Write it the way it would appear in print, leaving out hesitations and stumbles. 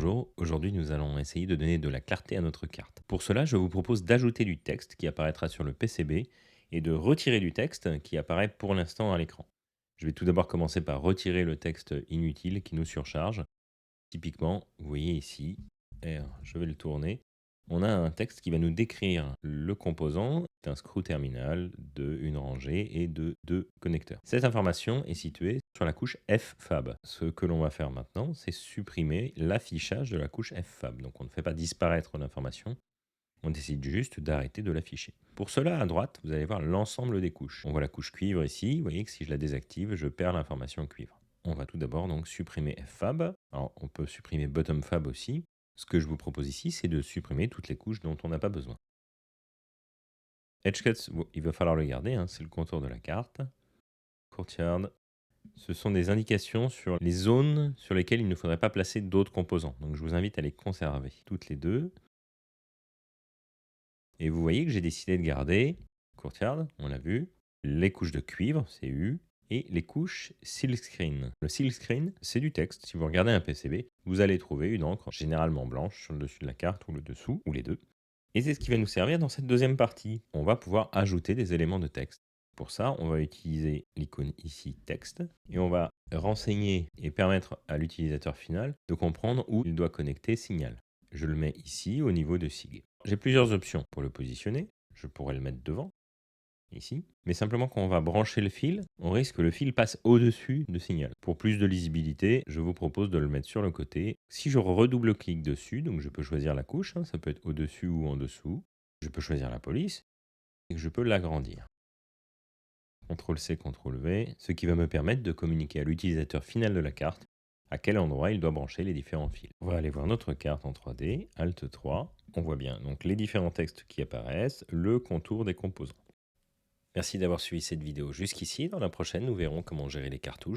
Bonjour, aujourd'hui nous allons essayer de donner de la clarté à notre carte. Pour cela, je vous propose d'ajouter du texte qui apparaîtra sur le PCB et de retirer du texte qui apparaît pour l'instant à l'écran. Je vais tout d'abord commencer par retirer le texte inutile qui nous surcharge. Typiquement, vous voyez ici, je vais le tourner, on a un texte qui va nous décrire le composant d'un screw terminal, de une rangée et de deux connecteurs. Cette information est située sur la couche FFAB. Ce que l'on va faire maintenant, c'est supprimer l'affichage de la couche FFAB. Donc on ne fait pas disparaître l'information, on décide juste d'arrêter de l'afficher. Pour cela, à droite, vous allez voir l'ensemble des couches. On voit la couche cuivre ici, vous voyez que si je la désactive, je perds l'information cuivre. On va tout d'abord donc supprimer FFAB. Alors on peut supprimer BottomFab aussi. Ce que je vous propose ici, c'est de supprimer toutes les couches dont on n'a pas besoin. Edgecuts, il va falloir le garder, hein, c'est le contour de la carte. Courtyard, ce sont des indications sur les zones sur lesquelles il ne faudrait pas placer d'autres composants. Donc je vous invite à les conserver toutes les deux. Et vous voyez que j'ai décidé de garder, courtyard, on l'a vu, les couches de cuivre, CU, et les couches silkscreen. Le silkscreen, c'est du texte. Si vous regardez un PCB, vous allez trouver une encre généralement blanche sur le dessus de la carte ou le dessous, ou les deux. Et c'est ce qui va nous servir dans cette deuxième partie. On va pouvoir ajouter des éléments de texte. Pour ça, on va utiliser l'icône ici texte et on va renseigner et permettre à l'utilisateur final de comprendre où il doit connecter signal. Je le mets ici au niveau de SIG. J'ai plusieurs options pour le positionner. Je pourrais le mettre devant, ici. Mais simplement quand on va brancher le fil, on risque que le fil passe au-dessus de signal. Pour plus de lisibilité, je vous propose de le mettre sur le côté. Si je redouble-clique dessus, donc je peux choisir la couche, ça peut être au-dessus ou en dessous. Je peux choisir la police et je peux l'agrandir. CTRL-C, CTRL-V, ce qui va me permettre de communiquer à l'utilisateur final de la carte à quel endroit il doit brancher les différents fils. On va aller voir notre carte en 3D, Alt 3. On voit bien donc les différents textes qui apparaissent, le contour des composants. Merci d'avoir suivi cette vidéo jusqu'ici. Dans la prochaine, nous verrons comment gérer les cartouches.